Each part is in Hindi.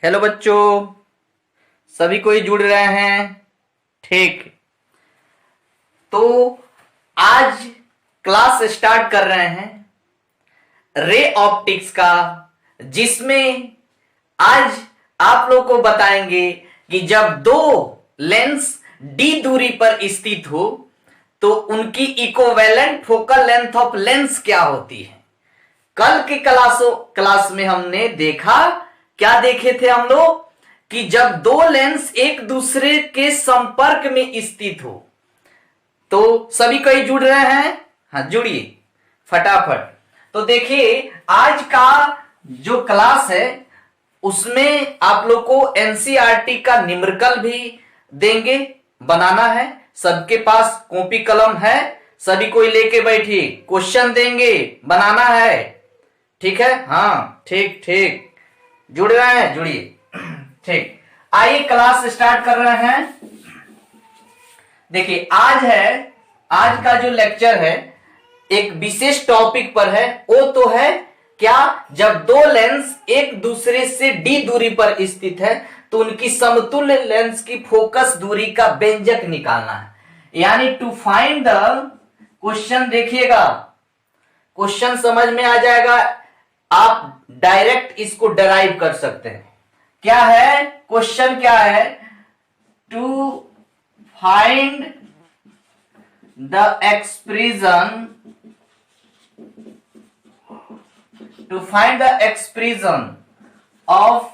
हेलो बच्चों, सभी कोई जुड़ रहे हैं। ठीक, तो आज क्लास स्टार्ट कर रहे हैं रे ऑप्टिक्स का, जिसमें आज आप लोग को बताएंगे कि जब दो लेंस डी दूरी पर स्थित हो तो उनकी equivalent focal length of lens क्या होती है। कल की क्लास में हमने देखा, क्या देखे थे हम लोग, कि जब दो लेंस एक दूसरे के संपर्क में स्थित हो तो सभी कहीं जुड़ रहे हैं। हाँ, जुड़िए फटाफट। तो देखिए, आज का जो क्लास है उसमें आप लोग को एनसीईआरटी का न्यूमेरिकल भी देंगे, बनाना है। सबके पास कॉपी कलम है, सभी कोई लेके बैठिए। क्वेश्चन देंगे, बनाना है। ठीक है, हाँ ठीक ठीक, जुड़ रहे हैं, जुड़िए। ठीक, आइए क्लास स्टार्ट कर रहे हैं। देखिए, आज का जो लेक्चर है एक विशेष टॉपिक पर है। वो तो है क्या, जब दो लेंस एक दूसरे से डी दूरी पर स्थित है तो उनकी समतुल्य लेंस की फोकस दूरी का व्यंजक निकालना है, यानी टू फाइंड द क्वेश्चन। देखिएगा, क्वेश्चन समझ में आ जाएगा, आप डायरेक्ट इसको डराइव कर सकते हैं। क्या है क्वेश्चन, क्या है, to find the expression, to find the expression of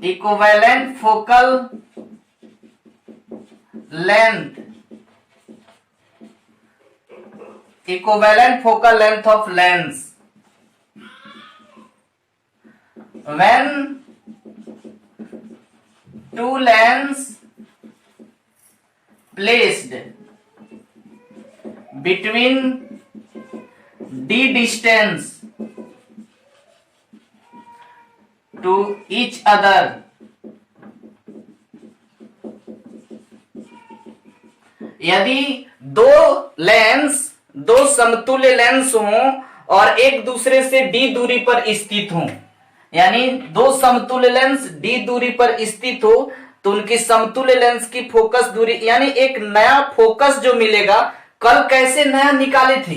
equivalent focal length, equivalent focal length of lens when two lens placed between d distance to each other यदि दो समतुल्य लेंस हों और एक दूसरे से डी दूरी पर स्थित हों, यानी दो समतुल्य लेंस डी दूरी पर स्थित हो तो उनकी समतुल्य लेंस की फोकस दूरी, यानी एक नया फोकस जो मिलेगा। कल कैसे नया निकाले थे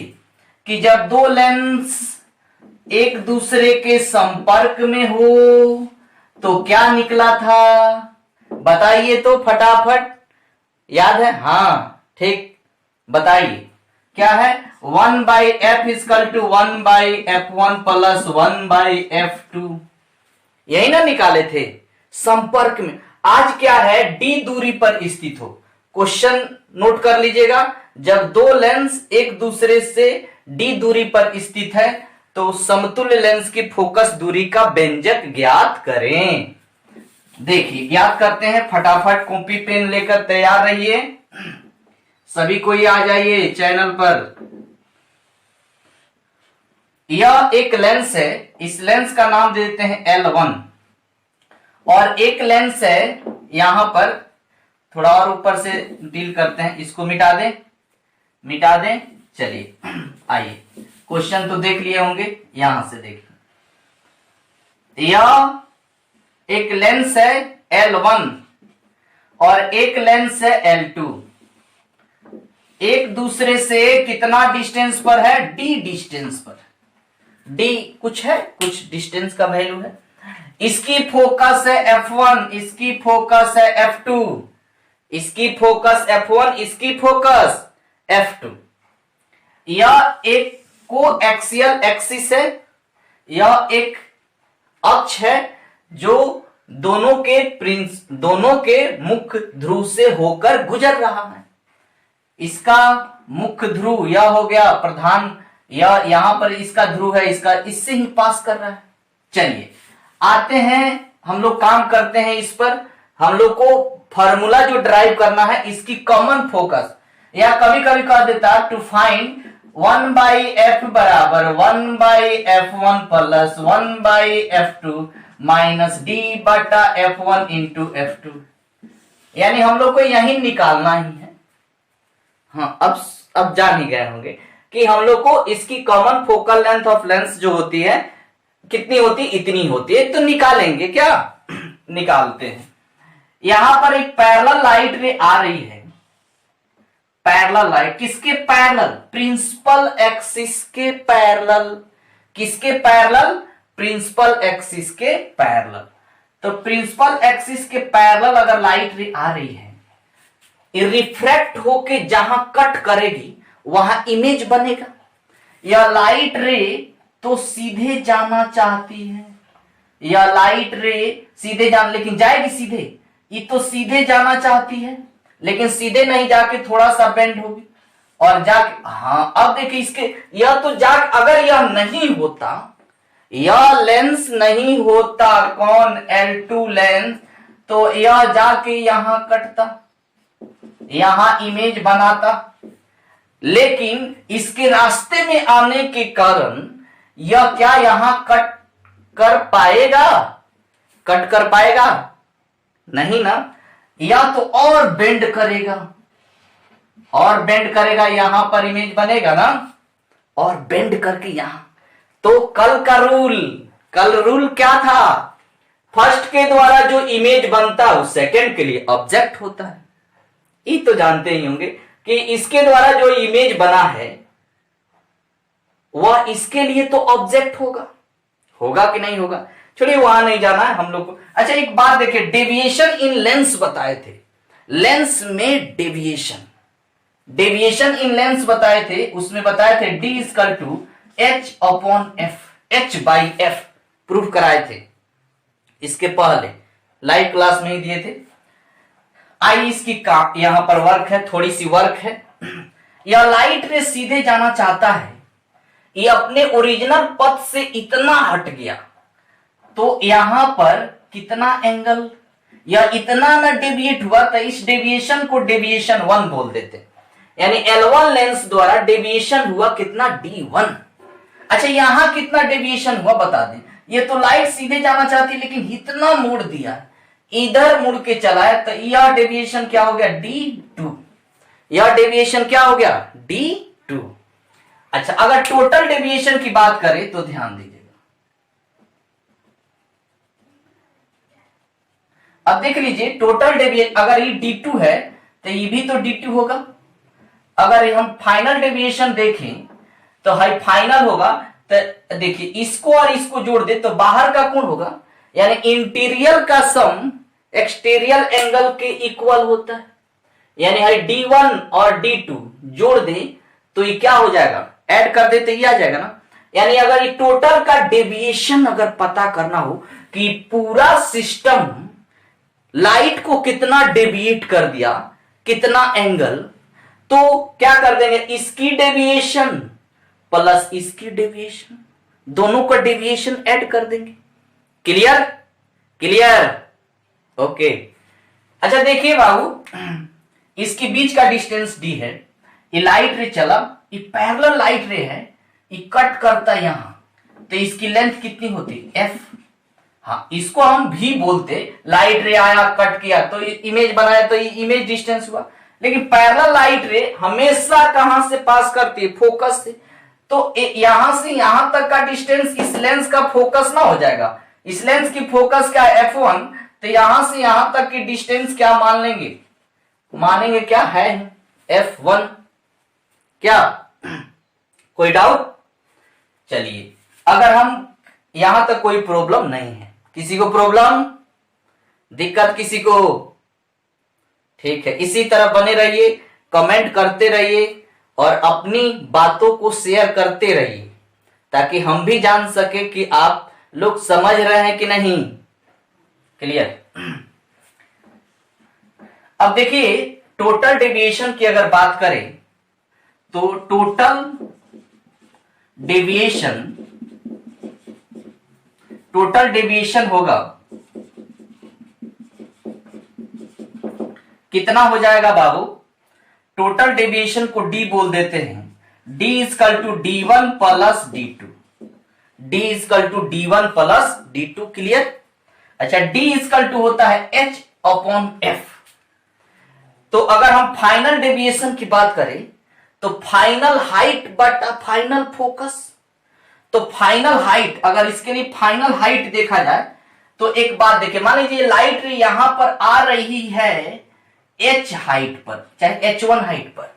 कि जब दो लेंस एक दूसरे के संपर्क में हो तो क्या निकला था, बताइए तो फटाफट, याद है? हाँ ठीक, बताइए क्या है। 1/f equal to 1/f1 plus 1/f2, यही ना निकाले थे, संपर्क में। आज क्या है, डी दूरी पर स्थित हो। क्वेश्चन नोट कर लीजिएगा, जब दो लेंस एक दूसरे से डी दूरी पर स्थित है तो समतुल्य लेंस की फोकस दूरी का व्यंजक ज्ञात करें। देखिए, ज्ञात करते हैं, फटाफट कॉपी पेन लेकर तैयार रहिए। सभी कोई आ जाइए चैनल पर। यह एक लेंस है, इस लेंस का नाम दे देते हैं L1, और एक लेंस है यहां पर, थोड़ा और ऊपर से डील करते हैं, इसको मिटा दें। चलिए आइए, क्वेश्चन तो देख लिए होंगे, यहां से देखिए। यह एक लेंस है L1 और एक लेंस है L2, एक दूसरे से कितना डिस्टेंस पर है, डी डिस्टेंस पर। डी कुछ है, कुछ डिस्टेंस का वैल्यू है। इसकी फोकस है F1, इसकी फोकस है F2, इसकी फोकस F1, इसकी फोकस F2। यह एक को एक्सियल एक्सिस है, यह एक अक्ष है जो दोनों के मुख्य ध्रुव से होकर गुजर रहा है। इसका मुख्य ध्रुव यह हो गया प्रधान, यह यहां पर इसका ध्रुव है, इसका इससे ही पास कर रहा है। चलिए आते हैं, हम लोग काम करते हैं इस पर। हम लोग को फॉर्मूला जो ड्राइव करना है इसकी कॉमन फोकस, या कभी कभी कह देता टू फाइंड 1/f बराबर 1/f1 plus 1/f2 minus d/f1 into f2, यानी हम लोग को यही निकालना ही है। हाँ, अब जान ही गए होंगे कि हम लोग को इसकी common focal length of lens जो होती है कितनी होती, इतनी होती है। तो निकालेंगे क्या, निकालते हैं। यहां पर एक पैरेलल लाइट रे आ रही है, पैरेलल लाइट किसके पैरेलल, प्रिंसिपल एक्सिस के पैरेलल। किसके पैरेलल, प्रिंसिपल एक्सिस के पैरेलल। तो प्रिंसिपल एक्सिस के पैरेलल अगर लाइट रे आ रही है, रिफ्रैक्ट होके जहां कट करेगी वहां इमेज बनेगा। या लाइट रे तो सीधे जाना चाहती है, या लाइट रे सीधे लेकिन जाएगी सीधे, ये तो सीधे जाना चाहती है लेकिन सीधे नहीं जाके थोड़ा सा बेंड होगी और जाके, हाँ अब देखिए इसके, यह तो अगर यह नहीं होता, यह लेंस नहीं होता, कौन, L2 लेंस, तो यह जाके यहां कटता, यहां इमेज बनाता। लेकिन इसके रास्ते में आने के कारण यह क्या यहां कट कर पाएगा, कट कर पाएगा नहीं ना, या तो और बेंड करेगा, और बेंड करेगा, यहां पर इमेज बनेगा ना, और बेंड करके यहां। तो कल रूल क्या था, फर्स्ट के द्वारा जो इमेज बनता है वो सेकंड के लिए ऑब्जेक्ट होता है। ये तो जानते ही होंगे कि इसके द्वारा जो इमेज बना है वह इसके लिए तो ऑब्जेक्ट होगा, होगा कि नहीं होगा, चलिए वहां नहीं जाना है हम लोग को। अच्छा एक बात देखिए, डेविएशन इन लेंस बताए थे, लेंस में डेविएशन इन लेंस बताए थे, उसमें बताए थे D = H/F, H/F प्रूफ कराए थे इसके पहले, लाइव क्लास में ही दिए थे। आई इसकी यहां पर वर्क है, थोड़ी सी वर्क है। यह लाइट रे सीधे जाना चाहता है, ये अपने ओरिजिनल पथ से इतना हट गया, तो यहां पर कितना एंगल, या इतना ना डेविएट हुआ, तो इस डेविएशन को डेविएशन 1 बोल देते, यानी L1 लेंस द्वारा डेविएशन हुआ कितना, D1। अच्छा यहां कितना डेविएशन हुआ बता दें, ये तो लाइट सीधे जाना चाहती लेकिन इतना मोड़ दिया, इधर मुड़ के चला है, तो यह डेविएशन क्या हो गया, D2। यह डेविएशन क्या हो गया, D2। अच्छा अगर टोटल डेविएशन की बात करें तो ध्यान दीजिएगा, अब देख लीजिए टोटल डेविएशन, अगर ये D2 है तो ये भी तो D2 होगा। अगर हम फाइनल डेविएशन देखें तो हाई फाइनल होगा, तो देखिए इसको और इसको जोड़ दे तो बाहर का कोण होगा, यानी इंटीरियर का सम एक्सटीरियर एंगल के इक्वल होता है, यानी हाई D1 और D2 जोड़ दे तो ये क्या हो जाएगा, ऐड कर दे तो ये आ जाएगा ना। यानी अगर ये टोटल का डेविएशन अगर पता करना हो कि पूरा सिस्टम लाइट को कितना डेविएट कर दिया, कितना एंगल, तो क्या कर देंगे, इसकी डेविएशन प्लस इसकी डेविएशन, दोनों का डेविएशन ऐड कर देंगे। Clear, clear, okay. अच्छा देखिए बाबू, इसके बीच का डिस्टेंस D है, ये लाइट रे चला, ये पैरेलल लाइट रे है, ये कट करता यहां, तो इसकी लेंथ कितनी होती, F। हाँ इसको हम भी बोलते, लाइट रे आया कट किया तो इमेज बनाया, तो ये इमेज डिस्टेंस हुआ। लेकिन पैरेलल लाइट रे हमेशा कहां से पास करती है, फोकस से, तो यहां से यहां तक का डिस्टेंस इस लेंस का फोकस ना हो जाएगा, इस लेंस की फोकस क्या है, F1, तो यहां से यहां तक की डिस्टेंस क्या मान लेंगे, मानेंगे क्या है, F1। क्या कोई डाउट, चलिए अगर हम यहां तक कोई प्रॉब्लम नहीं है, किसी को प्रॉब्लम, दिक्कत किसी को, ठीक है, इसी तरह बने रहिए, कमेंट करते रहिए और अपनी बातों को शेयर करते रहिए ताकि हम भी जान सके कि आप लोग समझ रहे हैं कि नहीं। क्लियर। अब देखिए टोटल डेविएशन की अगर बात करें तो टोटल डेविएशन होगा कितना हो जाएगा बाबू, टोटल डेविएशन को D बोल देते हैं, D = D1 + D2, D = D1 + D2। Clear. अच्छा D = होता है H/F। तो अगर हम फाइनल डेविएशन की बात करें तो फाइनल हाइट बटा फाइनल फोकस। तो फाइनल हाइट, अगर इसके लिए फाइनल हाइट देखा जाए तो एक बात देखिए, मान लीजिए लाइट यहां पर आ रही है h हाइट पर, चाहे h1 हाइट पर,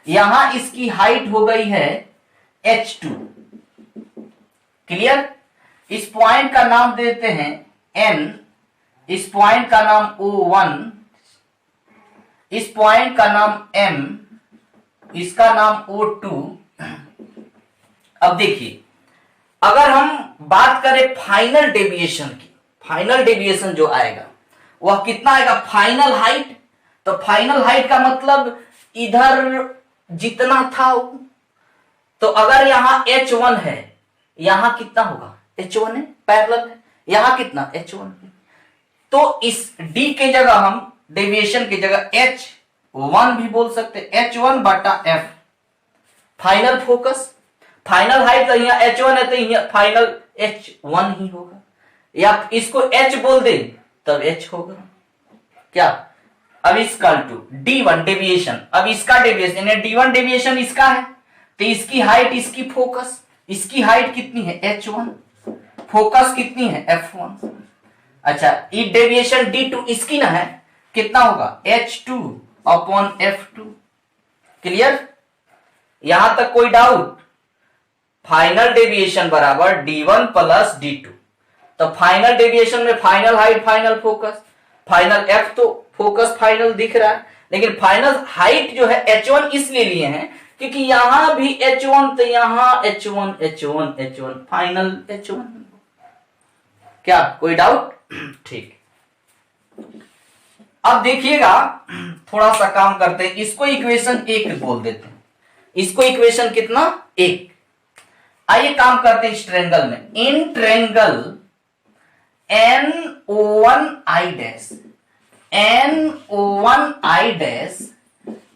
यहां इसकी हाइट हो गई है h2। क्लियर? इस पॉइंट का नाम देते हैं n, इस पॉइंट का नाम O1, इस पॉइंट का नाम M, इसका नाम O2। अब देखिए, अगर हम बात करें फाइनल डेविएशन की, फाइनल डेविएशन जो आएगा वह कितना आएगा? Final height. तो फाइनल हाइट का मतलब इधर जितना था, तो अगर यहां h1 है, यहां कितना होगा? h1 है, पैरेलल है, यहां कितना? h1 है। तो इस d के जगह हम डेविएशन की जगह h1 भी बोल सकते, h1 बटा f final focus. Final height तो यहाँ h1 है, तो यहाँ फाइनल h1 ही होगा, या इसको h बोल दे तब h होगा। क्या? अब इसका टू d1 डेविएशन, अब इसका डेविएशन d1 डेविएशन इसका है, तो इसकी हाइट, इसकी फोकस, इसकी हाइट कितनी है? h1, फोकस कितनी है? f1। अच्छा, ये डेविएशन d2 इसकी ना है, कितना होगा? h2 upon f2। क्लियर? यहां तक कोई डाउट? फाइनल डेविएशन बराबर d1 प्लस d2। तो फाइनल डेविएशन में final height, final focus, final f तो फोकस फाइनल दिख रहा है, लेकिन फाइनल हाइट जो है h1 इसलिए लिए हैं क्योंकि यहां भी h1, तो यहां h1 h1 h1 final h1। क्या कोई डाउट? ठीक। अब देखिएगा, थोड़ा सा काम करते हैं, इसको इक्वेशन 1 बोल देते हैं, इसको इक्वेशन कितना? 1। आइए काम करते हैं इस ट्रायंगल में। In triangle NO1I dash, NO1I dash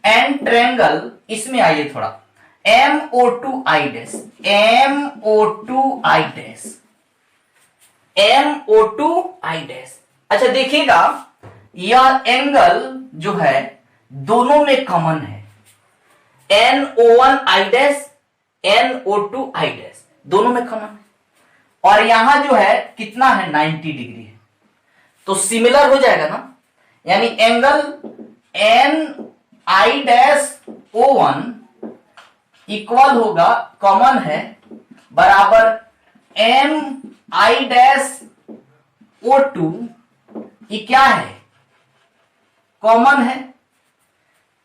and triangle, इसमें आइए थोड़ा, MO2I dash, MO2I dash, MO2I dash. अच्छा देखिएगा, यह एंगल जो है दोनों में कॉमन है, NO1I डैश, NO2I डैश, दोनों में कॉमन है, और यहां जो है कितना है? 90 डिग्री है, तो सिमिलर हो जाएगा ना, यानी angle NI dash O1 equal होगा, कॉमन है, बराबर MI डैश O2, ये क्या है? कॉमन है,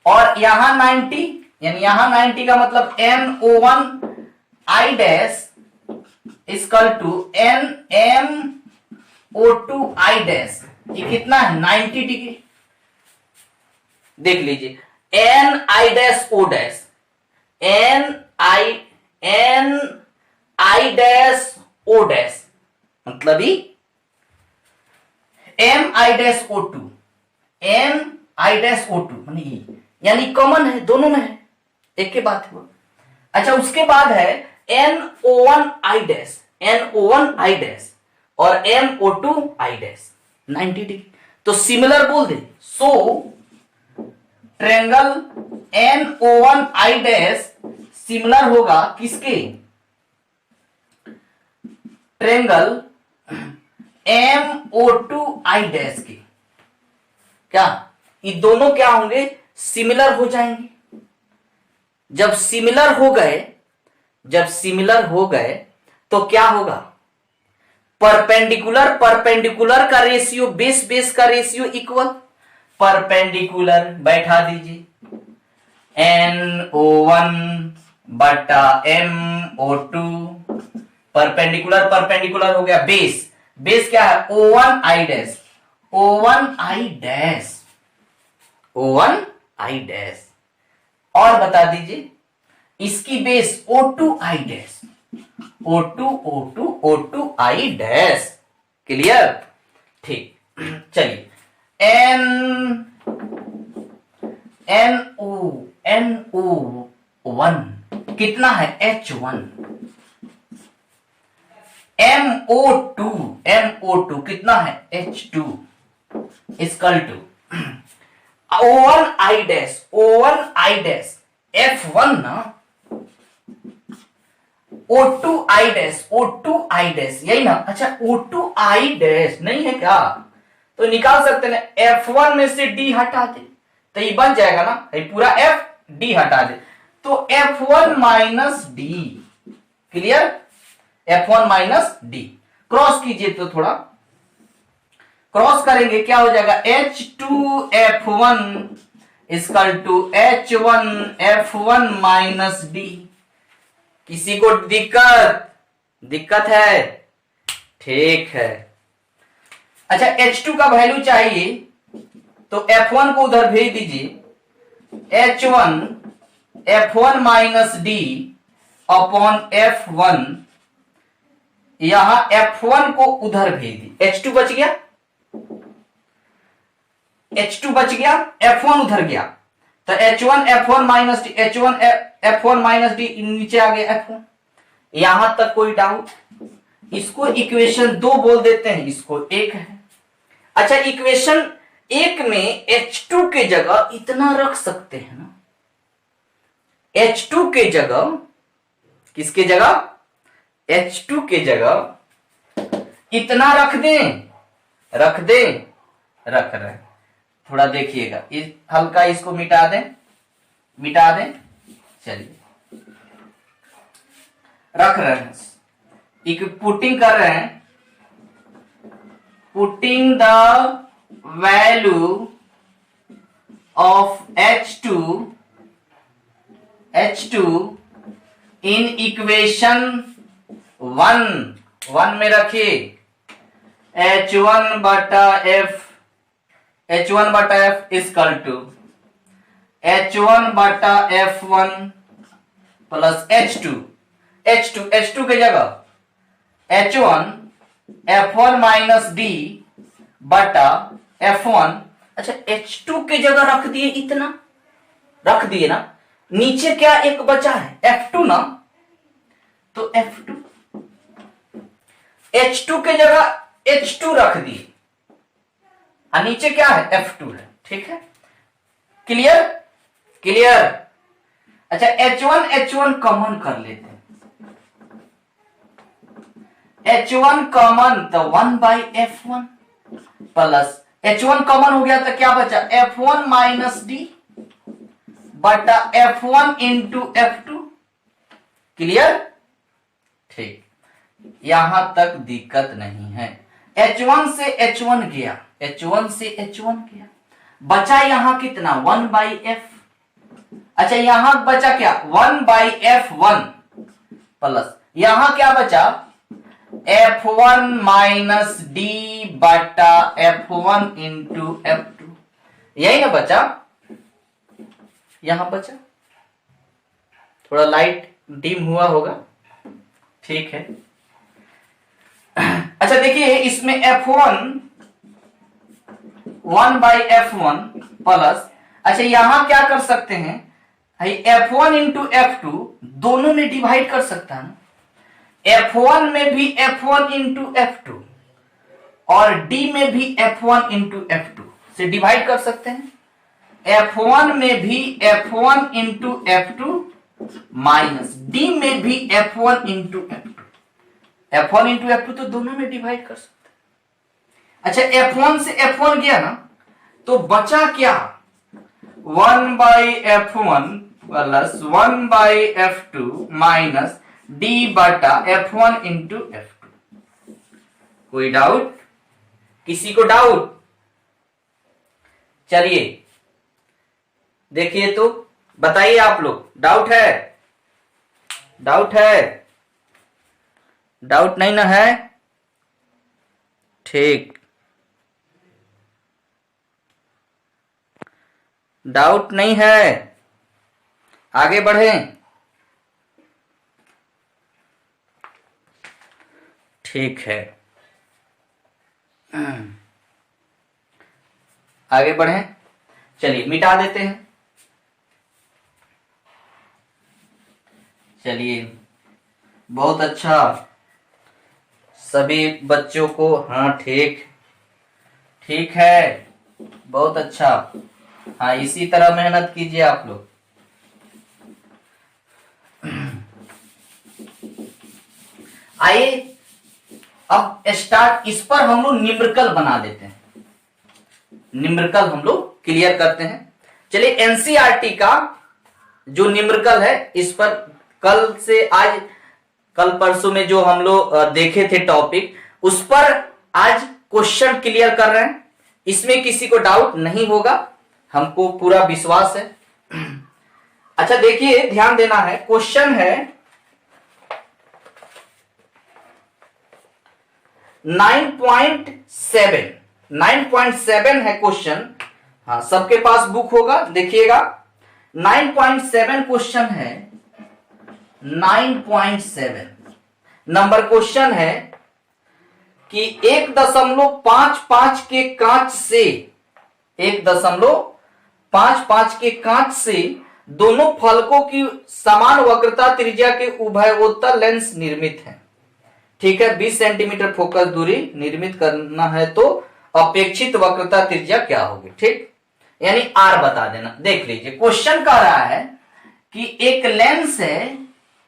और यहां 90, यानी यहां 90 का मतलब NO1I dash equal to NMO2I dash, ये कितना है? 90 डिग्री। देख लीजिए, NI dash O dash, NI dash O dash, मतलब ही MI dash O2, MI dash O2 यानी कॉमन है, दोनों में है, एक के बाद है वो। अच्छा, उसके बाद है NO1I डैश, NO1I डैश और MO2I डैश 90 डिग्री, तो सिमिलर बोल दे। सो ट्रायंगल NO1I डैश सिमिलर होगा किसके? ट्रायंगल MO2I डैश के। क्या ये दोनों क्या होंगे? सिमिलर हो जाएंगे। जब सिमिलर हो गए, जब सिमिलर हो गए तो क्या होगा? परपेंडिकुलर परपेंडिकुलर का रेशियो, बेस बेस का रेशियो इक्वल, परपेंडिकुलर बैठा दीजिए, NO1 बटा MO2, परपेंडिकुलर परपेंडिकुलर हो गया, बेस बेस क्या है? O1I dash, O1I dash, O1I dash, और बता दीजिए इसकी base O2I dash, O2I dash. Clear? ठीक, चलिए NO1 कितना है? H1, MO2 कितना है? H2 equal to O1I dash, O1I dash F1 ना O2I डैश, O2I डैश, यही ना। अच्छा O2I डैश नहीं है क्या, तो निकाल सकते ना, F1 में से D हटा दे तो ये बन जाएगा ना, ये पूरा F, D हटा दे तो F1 minus D. Clear, F1 minus D. Cross कीजिए तो थोड़ा क्रॉस करेंगे क्या हो जाएगा, H2F1 equal to H1F1 minus D. किसी को दिक्कत है, ठीक है। अच्छा H2 का वैल्यू चाहिए तो F1 को उधर भेज दीजिए, H1F1 minus D upon F1, यहां F1 को उधर भेज दी, H2 बच गया, H2 बच गया, F1 उधर गया तो H1F1 minus D, H1F1 minus D नीचे आ गया F1। यहां तक कोई डाउट, इसको इक्वेशन 2 बोल देते हैं, इसको 1 है। अच्छा इक्वेशन 1 में H2 के जगह इतना रख सकते हैं ना, H2 के जगह, किसके जगह, H2 के जगह इतना रख रहे। थोड़ा देखिएगा, हल्का इसको मिटा दें, चलिए रख रहे हैं, एक पुटिंग कर रहे हैं, putting the value of H2 in equation 1 में रखिए, H1 बटा F इक्वल टू H1 बटा F1 प्लस H2 के जगह H1F1 माइनस डी बटा F1। अच्छा H2 के जगह रख दिए ना, नीचे क्या एक बचा है F2 ना, तो F2, H2 के जगह H2 रख दिए और नीचे क्या है F2 है, ठीक है। क्लियर। अच्छा H1 कॉमन कर लेते हैं, H1 कॉमन तो 1 by F1 plus H1 common हो गया तो क्या बचा, F1 माइनस डी बटा F1 इंटू F2। क्लियर, ठीक, यहां तक दिक्कत नहीं है। H1 से H1 गया, बचा यहां कितना 1 बाई F। अच्छा यहां बचा क्या 1 बाई F1 प्लस यहां क्या बचा F1 माइनस डी बटा F1 इंटू F2, यही ना बचा, यहां बचा, थोड़ा लाइट डिम हुआ होगा, ठीक है। अच्छा देखिए इसमें F1 1 बाई F1 प्लस, अच्छा यहां क्या कर सकते हैं, F1 इंटू F2 दोनों में डिवाइड कर सकता है ना, F1 में भी F1 इंटू F2 और D में भी F1 इंटू F2 से डिवाइड कर सकते हैं। F1 में भी F1 into F2 minus D में भी F1 इंटू F2 तो दोनों में डिवाइड कर सकते हैं। अच्छा F1 से F1 गया ना, तो बचा क्या 1 by F1 plus 1 by F2 minus D बटा F1 इंटू F2। कोई डाउट, किसी को डाउट, चलिए देखिए तो बताइए आप लोग, डाउट है, डाउट नहीं ना है, ठीक, डाउट नहीं है, आगे बढ़ें, ठीक है, आगे बढ़ें, चलिए मिटा देते हैं, चलिए बहुत अच्छा सभी बच्चों को, हाँ ठीक है, बहुत अच्छा, हाँ इसी तरह मेहनत कीजिए आप लोग। आइए अब स्टार्ट, इस पर हम लोग न्यूमेरिकल बना देते हैं, न्यूमेरिकल हम लोग क्लियर करते हैं। चलिए एनसीईआरटी का जो न्यूमेरिकल है इस पर कल से आज, कल परसों में जो हम लोग देखे थे टॉपिक, उस पर आज क्वेश्चन क्लियर कर रहे हैं। इसमें किसी को डाउट नहीं होगा, हमको पूरा विश्वास है। अच्छा देखिए, ध्यान देना है, क्वेश्चन है 9.7, 9.7 है क्वेश्चन। हाँ, सबके पास बुक होगा, देखिएगा 9.7 क्वेश्चन है। 9.7 नंबर क्वेश्चन है कि 1.55 के कांच से, 1.55 के कांच से दोनों फलकों की समान वक्रता त्रिज्या के उभयोत्तर लेंस निर्मित है। ठीक है, 20 सेंटीमीटर फोकस दूरी निर्मित करना है तो अपेक्षित वक्रता त्रिज्या क्या होगी। ठीक, यानी आर बता देना। देख लीजिए क्वेश्चन कह रहा है कि एक लेंस है,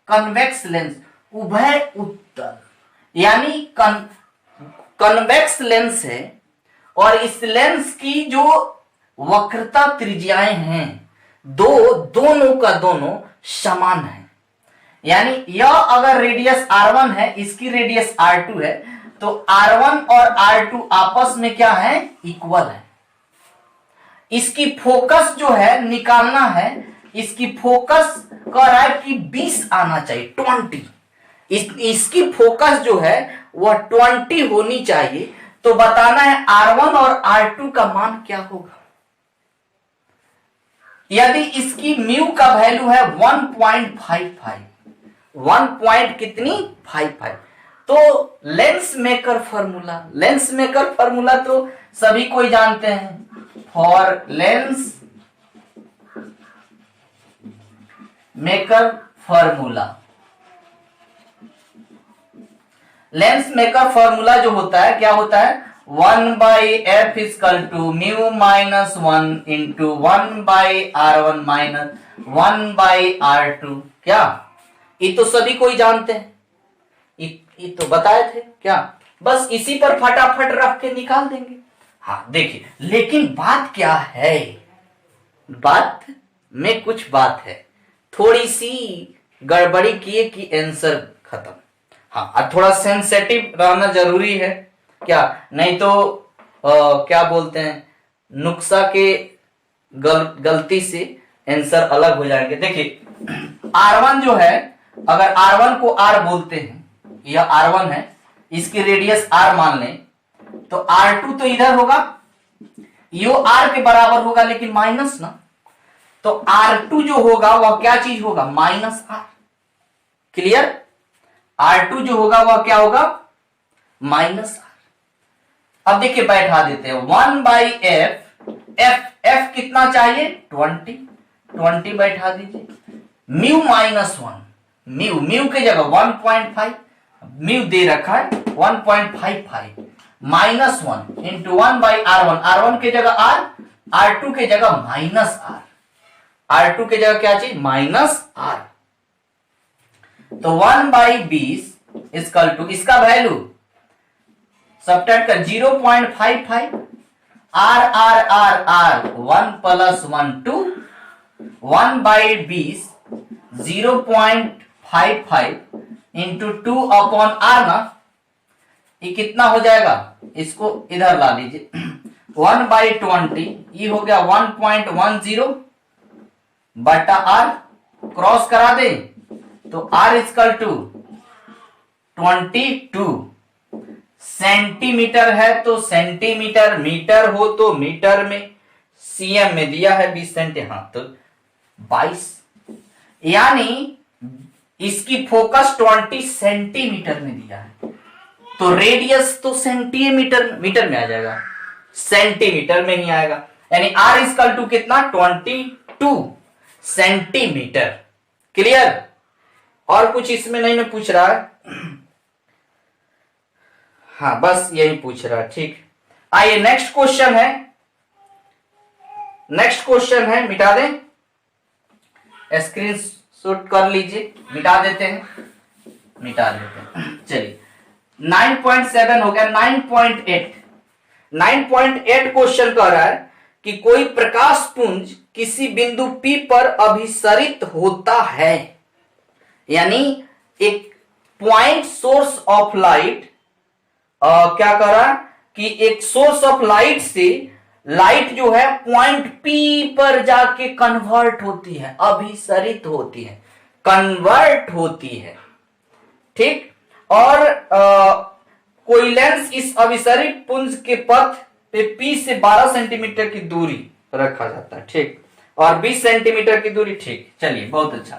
कन्वेक्स लेंस, उभय उत्तर, यानी कन्वेक्स लेंस है, और इस लेंस की जो वक्रता त्रिज्याएं हैं दोनों का दोनों समान है। यानी यह अगर रेडियस r1 है, इसकी रेडियस r2 है, तो r1 और r2 आपस में क्या है, इक्वल है। इसकी फोकस जो है निकालना है, इसकी फोकस कह रहा है कि 20 आना चाहिए, 20। इसकी फोकस जो है वह 20 होनी चाहिए। तो बताना है r1 और r2 का मान क्या होगा। यदि इसकी म्यू का वैल्यू है 1.55, 1 कितनी 55, तो lens maker formula, lens maker formula तो सभी कोई जानते हैं। For lens maker formula, lens maker formula जो होता है क्या होता है, 1/f equal to mu minus 1 into 1/r1 minus 1/r2। क्या ये तो सभी कोई जानते हैं, ये तो बताए थे क्या, बस इसी पर फटाफट रख के निकाल देंगे। हाँ देखिए, लेकिन बात क्या है, बात में कुछ बात है, थोड़ी सी गड़बड़ी किए कि आंसर खत्म। हाँ, थोड़ा सेंसिटिव रहना जरूरी है क्या, नहीं तो क्या बोलते हैं, नुक्सा के गलती से आंसर अलग हो जाएंगे। देखिए r1 जो है, अगर r1 को r बोलते हैं, यह r1 है, इसकी रेडियस r मान लें, तो r2 तो इधर होगा, यो r के बराबर होगा लेकिन माइनस ना, तो r2 जो होगा वह क्या चीज होगा, माइनस r। क्लियर, r2 जो होगा वह क्या होगा, माइनस r। अब देखिए बैठा देते हैं 1/f, f कितना चाहिए 20 बैठा दीजिए, म्यू माइनस 1, म्यू के जगह 1.5, म्यू दे रखा है 1.55 माइनस 1 इंटू 1/r1, r1 के जगह r, r2 के जगह माइनस r, r2 के जगह क्या चाहिए, माइनस r। तो 1/20 इक्वल टू, इसका वैल्यू सब्ट्रैक्ट कर 0.55, r 1 प्लस 1 2, 1/20 0.55 इंटू 2/r ना, ये कितना हो जाएगा, इसको इधर ला लीजिए, 1/20, ये हो गया 1.10 बटा r, क्रॉस करा दे तो r इक्वल टू 22 सेंटीमीटर है तो सेंटीमीटर, मीटर हो तो मीटर में, सीएम में दिया है 20 सेंटीमीटर, हाँ तो 22, यानी इसकी फोकस 20 सेंटीमीटर में दिया है, तो रेडियस तो सेंटीमीटर मीटर में आ जाएगा, सेंटीमीटर में नहीं आएगा, यानी r इक्वल टू कितना 22 सेंटीमीटर। क्लियर, और कुछ इसमें नहीं मैं पूछ रहा है, हाँ बस यही पूछ रहा है। ठीक, आइए नेक्स्ट क्वेश्चन है, नेक्स्ट क्वेश्चन है, मिटा दें, स्क्रीन शॉट कर लीजिए, मिटा देते हैं। मिटा देते हैं। चलिए 9.7 हो गया। 9.8 क्वेश्चन कह रहा है कि कोई प्रकाश पुंज किसी बिंदु P पर अभिसरित होता है, यानी एक पॉइंट सोर्स ऑफ लाइट, क्या कर रहा है कि एक सोर्स ऑफ लाइट से लाइट जो है पॉइंट P पर जाके कन्वर्ट होती है, अभिसरित होती है, कन्वर्ट होती है, ठीक। और कोई लेंस इस अभिसरित पुंज के पथ पे P से 12 सेंटीमीटर की दूरी रखा जाता है, ठीक, और 20 सेंटीमीटर की दूरी, ठीक। चलिए बहुत अच्छा।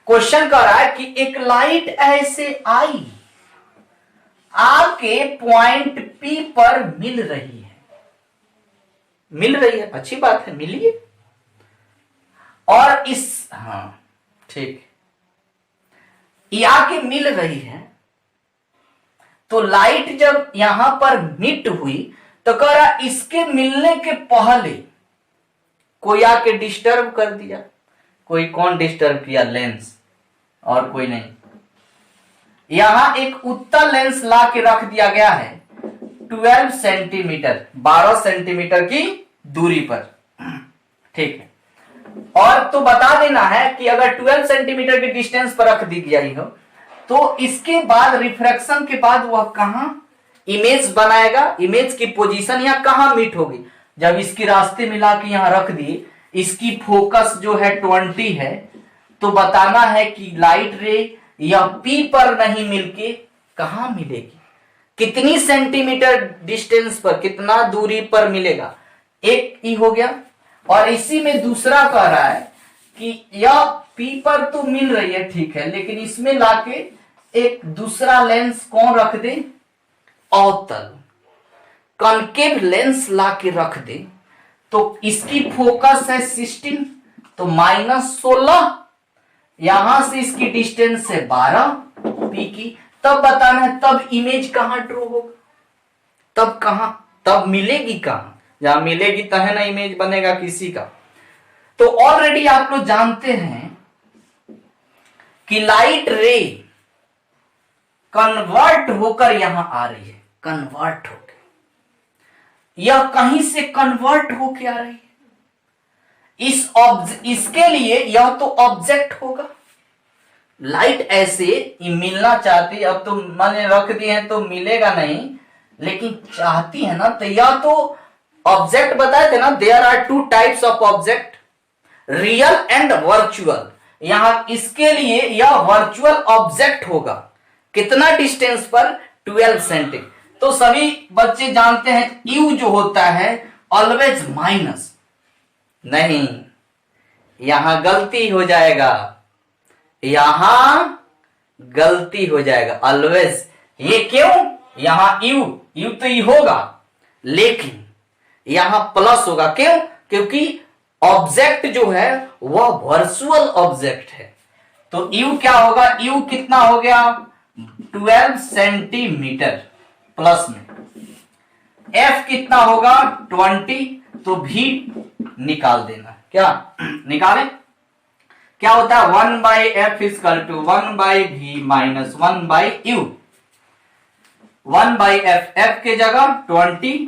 क्वेश्चन कर रहा है कि एक लाइट ऐसे आई, आके पॉइंट P पर मिल रही है, अच्छी बात है, मिलिए। और इस, हाँ ठीक, ये आके मिल रही है, तो लाइट जब यहां पर मिट हुई तो कह रहा इसके मिलने के पहले कोई आके डिस्टर्ब कर दिया। कोई कौन डिस्टर्ब किया? लेंस, और कोई नहीं। यहां एक उत्तल लेंस ला के रख दिया गया है 12 सेंटीमीटर, 12 सेंटीमीटर की दूरी पर, ठीक है। और तो बता देना है कि अगर 12 सेंटीमीटर के डिस्टेंस पर रख दी गई हो तो इसके बाद रिफ्रैक्शन के बाद वह कहां इमेज बनाएगा, इमेज की पोजीशन या कहां मीट होगी। जब इसके रास्ते मिला के यहां रख दिए, इसकी फोकस जो है 20 है, तो बताना है कि लाइट रे या P पर नहीं मिलके कहां मिलेगी, कितनी सेंटीमीटर डिस्टेंस पर, कितना दूरी पर मिलेगा। एक ही हो गया। और इसी में दूसरा कह रहा है कि यह P पर तो मिल रही है, ठीक है, लेकिन इसमें लाके एक दूसरा लेंस कौन रख दे? अवतल कॉनकेव लेंस लाके रख दे, तो इसकी फोकस है 16, तो -16, यहां से इसकी डिस्टेंस है 12 P की। तब बताना है तब इमेज कहां ड्रॉ होगा, तब कहां, तब मिलेगी कहां, जहां मिलेगी तब है ना इमेज बनेगा किसी का। तो ऑलरेडी आप लोग जानते हैं कि लाइट रे कन्वर्ट होकर यहां आ रही है, कन्वर्ट होकर, यह कहीं से कन्वर्ट होकर आ रही है। इसके लिए यह तो ऑब्जेक्ट होगा। लाइट ऐसे मिलना चाहती, अब तो मैंने रख दिए हैं तो मिलेगा नहीं, लेकिन चाहती है ना, तो यह तो ऑब्जेक्ट बताए थे ना, there are 2 types of object, real and virtual. यहां इसके लिए यह वर्चुअल ऑब्जेक्ट होगा। कितना डिस्टेंस पर? 12 सेंटीमीटर। तो सभी बच्चे जानते हैं यू जो होता है ऑलवेज माइनस, नहीं, यहां गलती हो जाएगा, यहां गलती हो जाएगा ऑलवेज। ये क्यों? यहां यू तो ये होगा, लेकिन यहां प्लस होगा। क्यों? क्योंकि ऑब्जेक्ट जो है वह वर्चुअल ऑब्जेक्ट है। तो यू क्या होगा? यू कितना हो गया? 12 सेंटीमीटर प्लस में। एफ कितना होगा? 20, तो भी निकाल देना। क्या निकालें? क्या होता है? 1/f = 1/v - 1/u। 1/f, f के जगह 20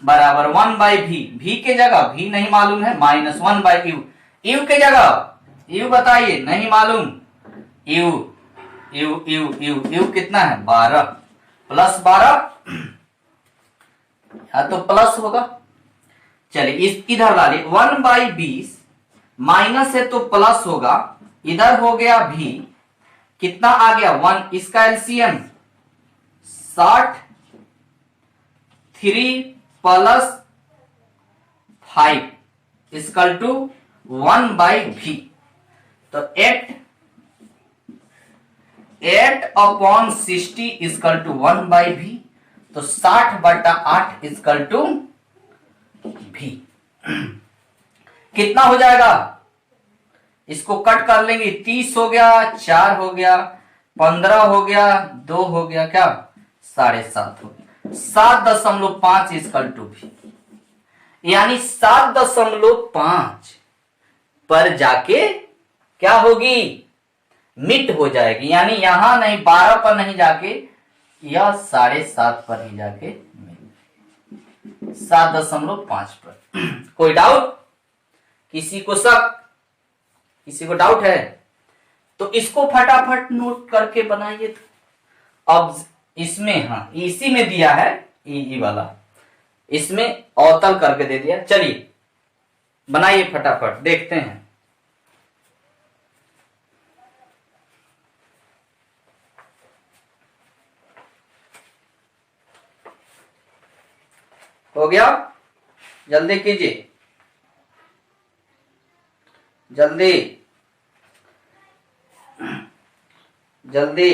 बराबर 1/v, v के जगह v नहीं मालूम है, -1/u। u के जगह u बताइए, नहीं मालूम, u कितना है? 12 + 12, या तो प्लस होगा। चलिए इधर ला लिए, 1/20 माइनस है तो प्लस होगा, इधर हो गया v, कितना आ गया? 1, इसका एलसीएम 60, 3 + 5 = 1/v। तो 8/60 = 1/v, तो 60/8 = v। कितना हो जाएगा? इसको कट कर लेंगे, 30 हो गया, 4 हो गया, 15 हो गया, 2 हो गया, क्या 7.5 हो गया, 7.5 = v। यानी 7.5 पर जाके क्या होगी? मिट हो जाएगी, यानी यहां नहीं 12 पर नहीं जाके यह 7.5 पर ही जाके मिल 7.5 पर। कोई डाउट? किसी को शक? किसी को डाउट है तो इसको फटाफट नोट करके बनाइए। तो अब इसमें, हाँ इसी में दिया है ई वाला, इसमें अवतल करके दे दिया। चलिए बनाइए फटाफट, देखते हैं। हो गया? जल्दी कीजिए, जल्दी जल्दी।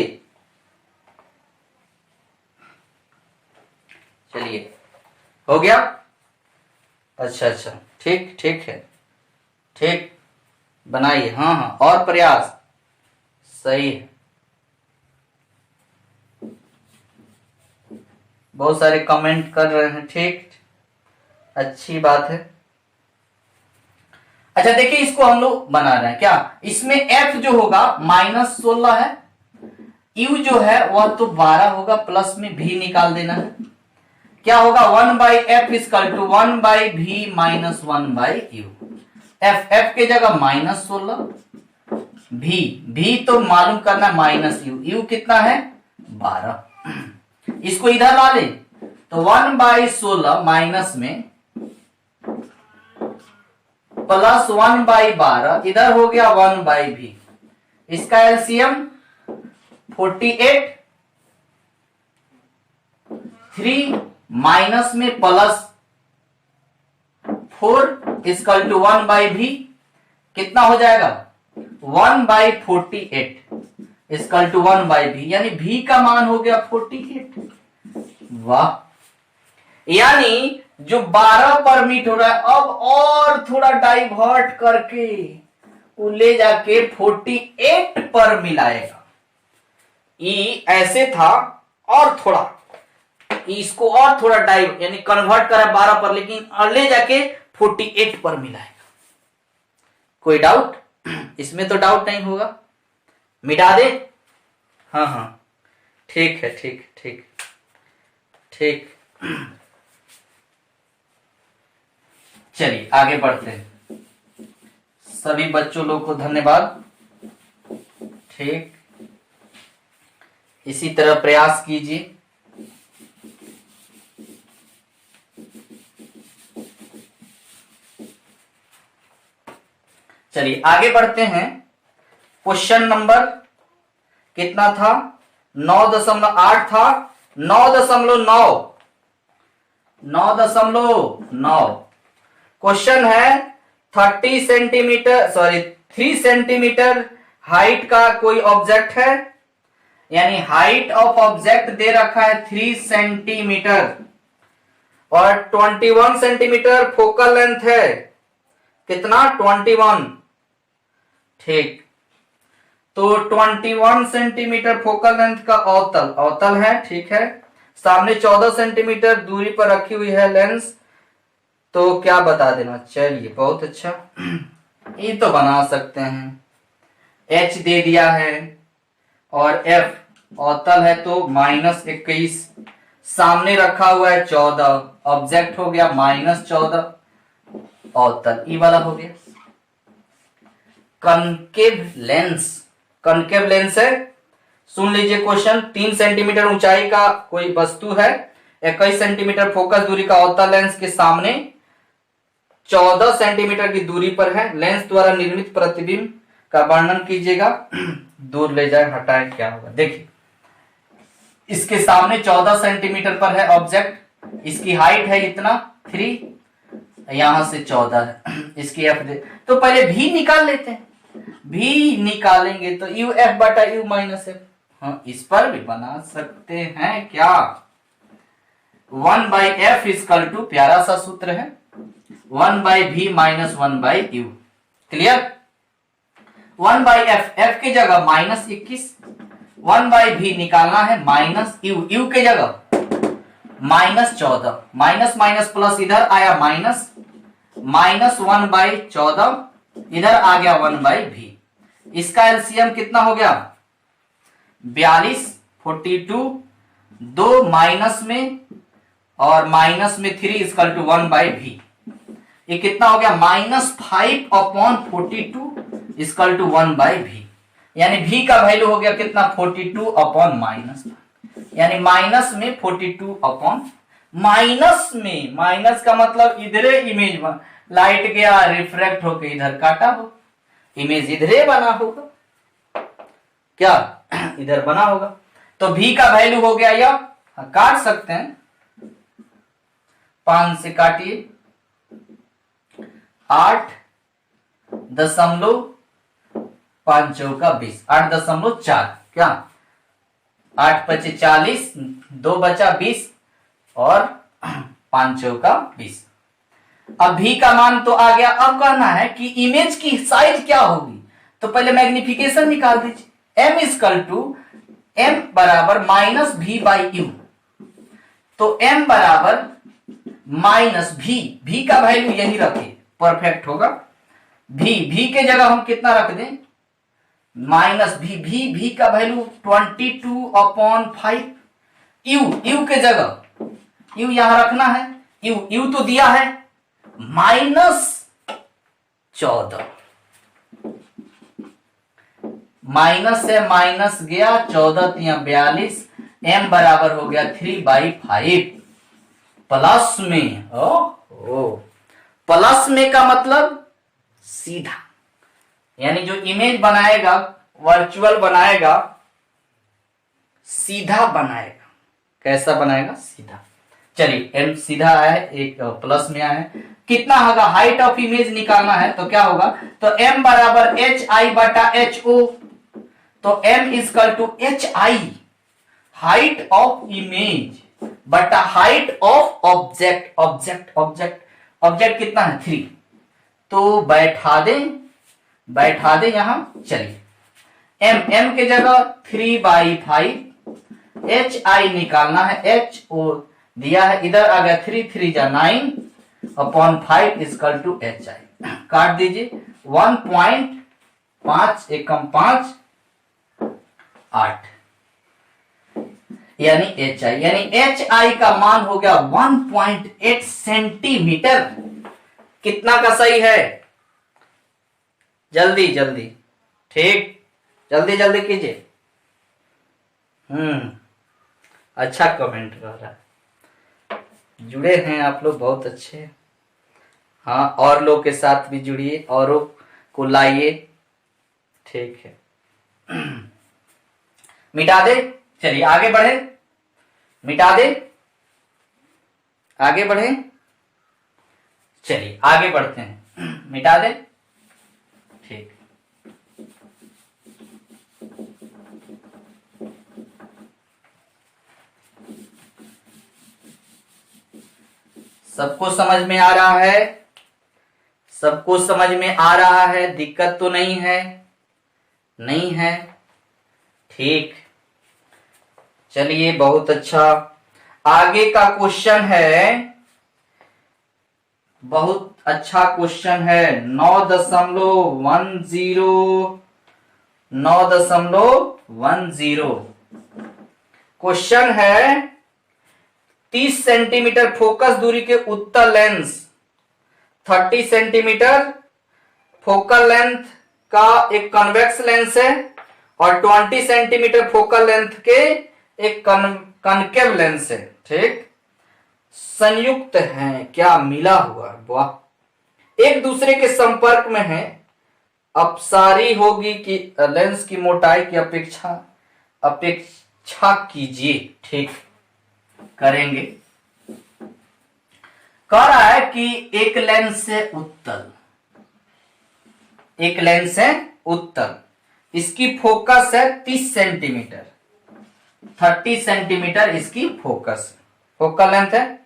चलिए हो गया? अच्छा अच्छा, ठीक ठीक है, ठीक बनाइए। हाँ हाँ, और प्रयास सही है। बहुत सारे कमेंट कर रहे हैं, ठीक, अच्छी बात है। अच्छा देखिए, इसको हम लोग बना रहे हैं क्या, इसमें f जो होगा -16 है, u जो है वह तो 12 होगा, प्लस में v निकाल देना है। क्या होगा 1/f equal to 1/v minus 1/u। f के जगह -16, v तो मालूम करना -u कितना है 12। इसको इधर ला ले तो 1/16 माइनस में प्लस 1/12, इधर हो गया 1/v। इसका एलसीएम 48, 3 माइनस में प्लस 4 इक्वल टू 1/v कितना हो जाएगा 1/48 इक्वल टू 1/v, यानी v का मान हो गया 48। वाह, यानी जो 12 पर मीट हो रहा है, अब और थोड़ा डाइवर्ट करके वो ले जाके 48 पर मिलाएगा। ई ऐसे था और थोड़ा इसको और थोड़ा डाइव यानी कन्वर्ट करा 12 पर, लेकिन और ले जाके 48 पर मिलाएगा। कोई डाउट? इसमें तो डाउट नहीं होगा, मिटा दे। हाँ हाँ ठीक है, ठीक ठीक ठीक। चलिए आगे बढ़ते हैं। सभी बच्चों लोग को धन्यवाद। ठीक, इसी तरह प्रयास कीजिए। चलिए आगे बढ़ते हैं। क्वेश्चन नंबर कितना था? 9.8 था, 9.9 9.9। क्वेश्चन है 30 सेंटीमीटर 3 सेंटीमीटर हाइट का कोई ऑब्जेक्ट है, यानी हाइट ऑफ ऑब्जेक्ट दे रखा है 3 सेंटीमीटर और 21 सेंटीमीटर फोकल लेंथ है। कितना? 21। ठीक, तो 21 सेंटीमीटर फोकल लेंथ का अवतल है, ठीक है। सामने 14 सेंटीमीटर दूरी पर रखी हुई है लेंस, तो क्या बता देना। चलिए बहुत अच्छा, ये तो बना सकते हैं। h दे दिया है और f अवतल है तो -21, सामने रखा हुआ है 14, ऑब्जेक्ट हो गया -14, अवतल ई वाला हो गया। कनकेव लेंस है, सुन लीजिए क्वेश्चन। 3 सेंटीमीटर ऊंचाई का कोई वस्तु है, 21 सेंटीमीटर फोकस दूरी का अवतल लेंस के सामने 14 सेंटीमीटर की दूरी पर है। लेंस द्वारा निर्मित प्रतिबिंब का वर्णन कीजिएगा। दूर ले जाए, हटाए, क्या होगा देखिए। इसके सामने 14 सेंटीमीटर पर है ऑब्जेक्ट, इसकी हाइट है इतना 3, यहां से 14 है, इसकी एफ दे तो पहले भी निकाल लेते हैं। भी निकालेंगे तो यू एफ बटा यू माइनस एफ, हाँ इस पर भी बना सकते हैं क्या। 1/f इक्वल टू, प्यारा सा सूत्र है, 1/v minus 1/u। Clear? 1/f, f की जगह -21, 1/v निकालना है -u, u के जगह -14, माइनस माइनस प्लस इधर आया -1/14, इधर आ गया 1/v। इसका एलसीएम कितना हो गया 42, 42, 2 माइनस में और माइनस में 3 इक्वल टू 1/v। ये कितना हो गया -5/42 इक्वल टू 1/v। यानी v का वैल्यू हो गया कितना 42/-, यानी माइनस में 42 माइनस में, माइनस का मतलब इधरे इमेज में लाइट गया रिफ्रैक्ट होके इधर काटा हो, इमेज इधरे बना होगा, क्या इधर बना होगा। तो v का वैल्यू हो गया यह, काट सकते हैं 5 से काटिए 8.5 8.4 क्या 8 बचे 40, 2 बचा 20 और 5 चौका 20। अब v का मान तो आ गया। अब कहना है कि इमेज की साइज क्या होगी, तो पहले मैग्निफिकेशन निकाल दीजिए। m इक्वल टू m बराबर -v/u, तो m बराबर माइनस v का वैल्यू यही रखे परफेक्ट होगा। v के जगह हम कितना रख दें -v का वैल्यू 22/5। u के जगह u यहां रखना है, u तो दिया है -14, माइनस से माइनस गया 14 × 42, m बराबर हो गया 3/5। प्लस में प्लस में का मतलब सीधा, यानी जो इमेज बनाएगा वर्चुअल बनाएगा सीधा बनाएगा। कैसा बनाएगा सीधा। चलिए m सीधा आया है, एक प्लस में आया है। कितना होगा हाइट ऑफ इमेज निकालना है, तो क्या होगा तो m बराबर hi/ho, तो m equal to hi height of image बटा हाइट ऑफ ऑब्जेक्ट। ऑब्जेक्ट कितना है 3, तो बैठा दे यहां। चलिए m के जगह 3/5, hi निकालना है, ho दिया है, इधर आ गया 3 जा 9/5 इक्वल टू hi। काट दीजिए 1.5 एकम 5 8, यानी hi का मान हो गया 1.8 सेंटीमीटर। कितना का सही है, जल्दी ठीक, जल्दी कीजिए। अच्छा कमेंट कर रहा है, जुड़े हैं आप लोग बहुत अच्छे। हाँ और लोग के साथ भी जुड़िए, औरों को लाइए, ठीक है। मिटा दे, चलिए आगे बढ़े, मिटा दे, आगे बढ़े, चलिए आगे बढ़ते हैं। मिटा दे, ठीक। सबको समझ में आ रहा है, सबको समझ में आ रहा है, दिक्कत तो नहीं है, नहीं है, ठीक। चलिए बहुत अच्छा। आगे का क्वेश्चन है, बहुत अच्छा क्वेश्चन है, 9.10 क्वेश्चन है। 30 सेंटीमीटर फोकस दूरी के उत्तल लेंस, 30 सेंटीमीटर फोकल लेंथ का एक कन्वेक्स लेंस है और 20 सेंटीमीटर फोकल लेंथ के एक कनकेव लेंस है, ठीक। संयुक्त हैं, क्या मिला हुआ, वाह, एक दूसरे के संपर्क में है। अपसारी होगी कि लेंस की मोटाई की अपेक्षा कीजिए, ठीक, करेंगे। कह रहा है कि एक लेंस है उत्तल, एक लेंस है उत्तल, इसकी फोकस है 30 सेंटीमीटर, 30 सेंटीमीटर इसकी फोकल लेंथ है,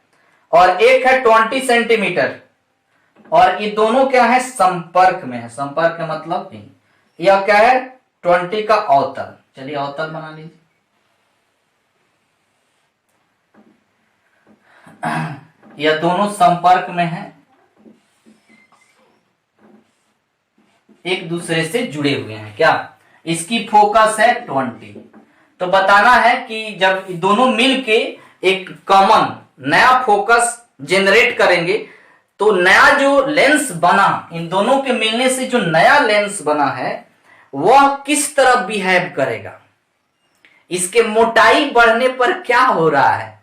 और एक है 20 सेंटीमीटर, और ये दोनों क्या है संपर्क में है। संपर्क का मतलब नहीं, यह क्या है 20 का अवतल। चलिए अवतल बना लीजिए। यह दोनों संपर्क में है, एक दूसरे से जुड़े हुए हैं। क्या इसकी फोकस है 20। तो बताना है कि जब दोनों मिलके एक कॉमन नया फोकस जनरेट करेंगे तो नया जो लेंस बना, इन दोनों के मिलने से जो नया लेंस बना है वह किस तरह बिहेव करेगा, इसके मोटाई बढ़ने पर क्या हो रहा है।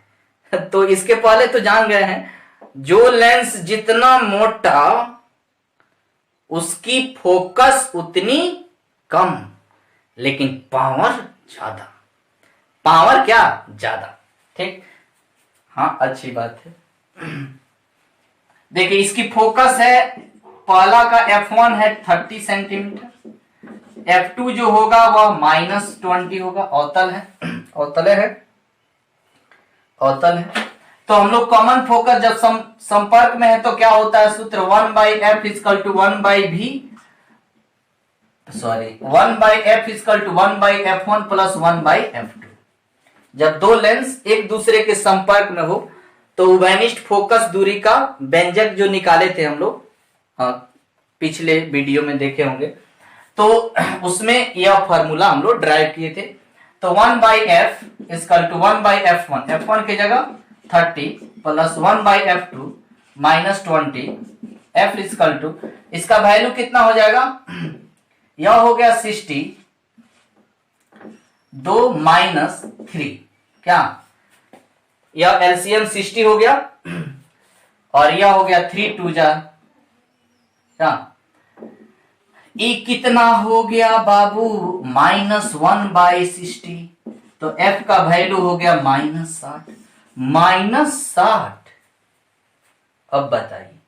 तो इसके पहले तो जान गए हैं, जो लेंस जितना मोटा उसकी फोकस उतनी कम, लेकिन पावर ज्यादा। पावर क्या ज्यादा, ठीक। हाँ अच्छी बात है। देखिए इसकी फोकस है, पहला का F1 है 30 सेंटीमीटर, F2 जो होगा वह -20 होगा। अवतल है, अवतल है। तो हम लोग कॉमन फोकस जब संपर्क में है तो क्या होता है सूत्र 1/F equal to 1/V, sorry 1/F equal to 1/F1 plus 1/F2। जब दो लेंस एक दूसरे के संपर्क में हो तो उभयनिष्ठ फोकस दूरी का व्यंजक जो निकाले थे हम लोग, पिछले वीडियो में देखे होंगे, तो उसमें यह फॉर्मूला हम लोग ड्राइव किए थे। तो 1/F equal to 1/F1, F1 की जगह 30 plus 1/F2 -20, F equal to, इसका वैल्यू कितना हो जाएगा, यह हो गया 60, 2 -3, क्या यह एलसीएम 60 हो गया और यह हो गया 3 2 जा, क्या ई कितना हो गया बाबू, -1/60। तो F का वैल्यू हो गया -60। अब बताइए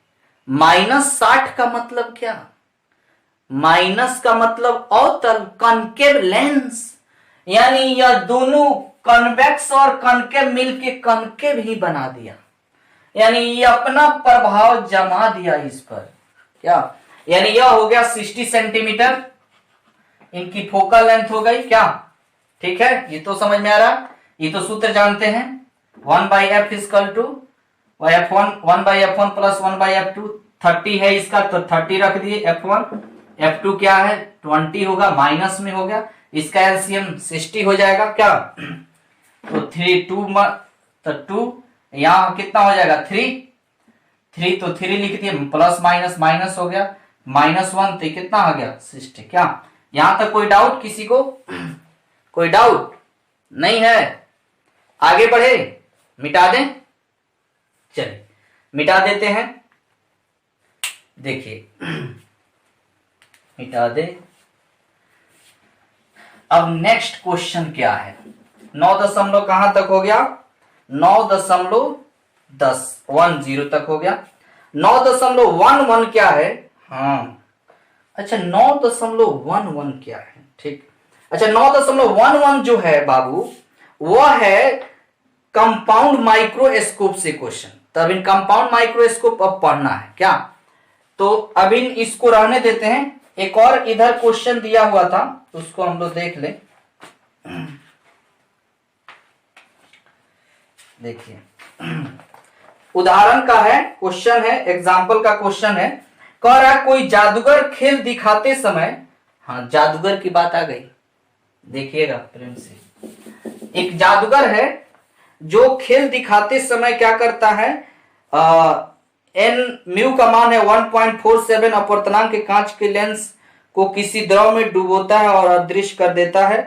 -60 का मतलब क्या, माइनस का मतलब अवतल, कॉन्केव लेंस, यानी यह दोनों कन्वेक्स और कॉन्केव मिलके कॉन्केव ही बना दिया, यानी ये अपना प्रभाव जमा दिया इस पर। क्या यानी यह हो गया 60 सेंटीमीटर, इनकी फोकल लेंथ हो गई, क्या ठीक है, ये तो समझ में आ रहा। ये तो सूत्र जानते हैं, 1/F equal to 1/F1 plus 1/F2, 30 है इसका तो 30 रख दिए, F1, F2 क्या है 20 होगा, माइनस में हो गया, इसका एलसीएम 60 हो जाएगा। क्या तो 2 यहां कितना हो जाएगा 3 तो 3 लिख दिए, प्लस माइनस माइनस हो गया, -1 तो कितना आ गया 60। क्या यहां तक कोई डाउट किसी को, कोई डाउट नहीं है, आगे बढ़े, मिटा दें, चलिए मिटा देते हैं। देखिए मिटा दे। अब नेक्स्ट क्वेश्चन क्या है, 9 दशमलव कहां तक हो गया, 9.10 तक हो गया। 9.11 क्या है, हाँ अच्छा 9.11 क्या है, ठीक। अच्छा 9.11 जो है बाबू वो है कंपाउंड माइक्रोस्कोप से क्वेश्चन। तब इन कंपाउंड माइक्रोस्कोप अब पढ़ना है, क्या तो अब इन इसको रहने देते हैं। एक और इधर क्वेश्चन दिया हुआ था उसको हम लोग देख लें। देखिए उदाहरण का है क्वेश्चन है, एग्जाम्पल का क्वेश्चन है, कह रहा है कोई जादूगर खेल दिखाते समय, हाँ जादूगर की बात आ गई, देखिएगा प्रेम से। एक जादूगर है जो खेल दिखाते समय क्या करता है, एन म्यू का मान है 1.47, अपवर्तनांक के कांच के लेंस को किसी द्रव में डुबोता है और अदृश्य कर देता है,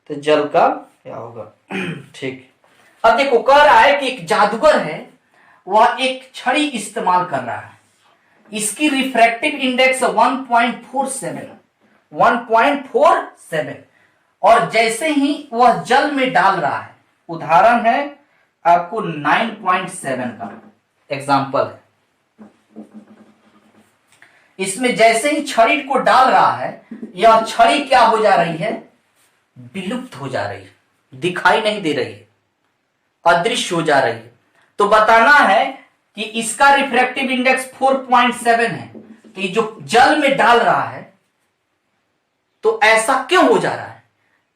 तो जल का क्या होगा, ठीक। अब देखो कह रहा है कि एक जादूगर है, वह एक छड़ी इस्तेमाल कर रहा है, इसकी रिफ्रैक्टिव इंडेक्स 1.47 और जैसे ही वह जल में डाल रहा है, उदाहरण है आपको 9.7 का एग्जाम्पल है, इसमें जैसे ही छड़ी को डाल रहा है यह छड़ी क्या हो जा रही है, विलुप्त हो जा रही है, दिखाई नहीं दे रही है, अदृश्य हो जा रही है। तो बताना है कि इसका रिफ्रैक्टिव इंडेक्स 4.7 है, तो ये जो जल में डाल रहा है तो ऐसा क्यों हो जा रहा है।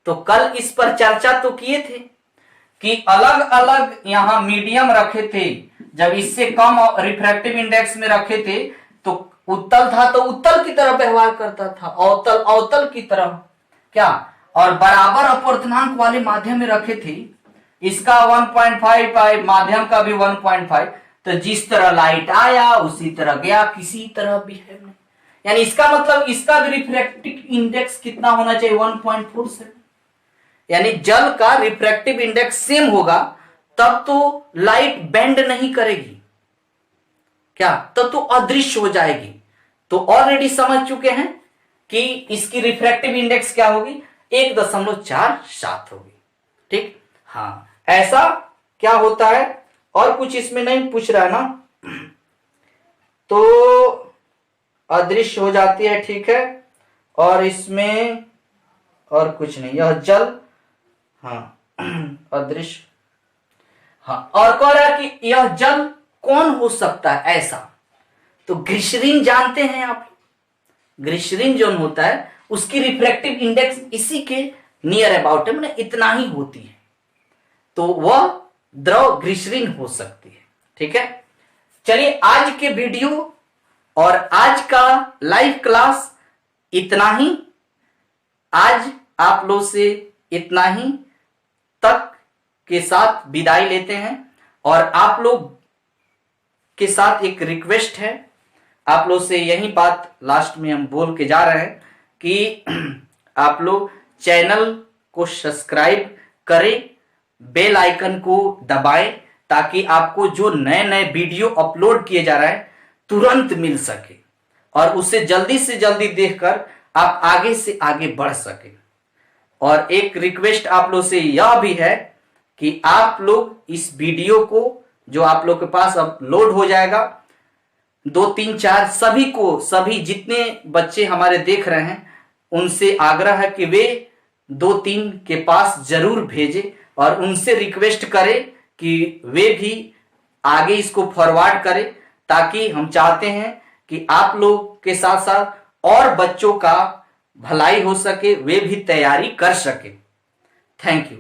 तो कल इस पर चर्चा तो किए थे कि अलग अलग यहां मीडियम रखे थे, जब इससे कम रिफ्रैक्टिव इंडेक्स में रखे थे तो उत्तल था तो उत्तल की तरह व्यवहार करता था, अवतल अवतल की तरह, क्या, और बराबर अपवर्तनांक वाले माध्यम में रखे थे, इसका 1.5 माध्यम का भी 1.5, तो जिस तरह लाइट आया उसी तरह गया, किसी तरह बिहेव नहीं। यानी इसका मतलब इसका भी रिफ्रैक्टिव इंडेक्स कितना होना चाहिए, 1.47। यानी जल का रिफ्रैक्टिव इंडेक्स सेम होगा तब तो लाइट बेंड नहीं करेगी, क्या, तब तो अदृश्य हो जाएगी। तो ऑलरेडी समझ चुके हैं कि इसकी रिफ्रैक्टिव इंडेक्स क्या होगी, 1.47 होगी। ठीक, हाँ, ऐसा क्या होता है, और कुछ इसमें नहीं पूछ रहा है ना, तो अदृश्य हो जाती है, ठीक है, और इसमें और कुछ नहीं, यह जल, हाँ अदृश्य, हाँ, और कह रहा है कि यह जल कौन हो सकता है ऐसा, तो ग्लिसरीन जानते हैं आप, ग्लिसरीन जो होता है उसकी रिफ्रैक्टिव इंडेक्स इसी के नियर अबाउट है, मतलब इतना ही होती है, तो वह द्रव ग्लिसरीन हो सकती है। ठीक है, चलिए आज के वीडियो और आज का लाइव क्लास इतना ही, आज आप लोग से इतना ही तक के साथ विदाई लेते हैं। और आप लोग के साथ एक रिक्वेस्ट है, आप लोग से यही बात लास्ट में हम बोल के जा रहे हैं कि आप लोग चैनल को सब्सक्राइब करें, बेल आइकन को दबाएं, ताकि आपको जो नए नए वीडियो अपलोड किए जा रहे हैं तुरंत मिल सके और उससे जल्दी से जल्दी देखकर आप आगे से आगे बढ़ सके। और एक रिक्वेस्ट आप लोग से यह भी है कि आप लोग इस वीडियो को जो आप लोग के पास अपलोड हो जाएगा 2 3 4 सभी को, सभी जितने बच्चे हमारे देख रहे हैं उनसे आग्रह है कि वे 2 3 के पास जरूर भेजें और उनसे रिक्वेस्ट करें कि वे भी आगे इसको फॉरवर्ड करें, ताकि हम चाहते हैं कि आप लोग के साथ साथ और बच्चों का भलाई हो सके, वे भी तैयारी कर सके। Thank you.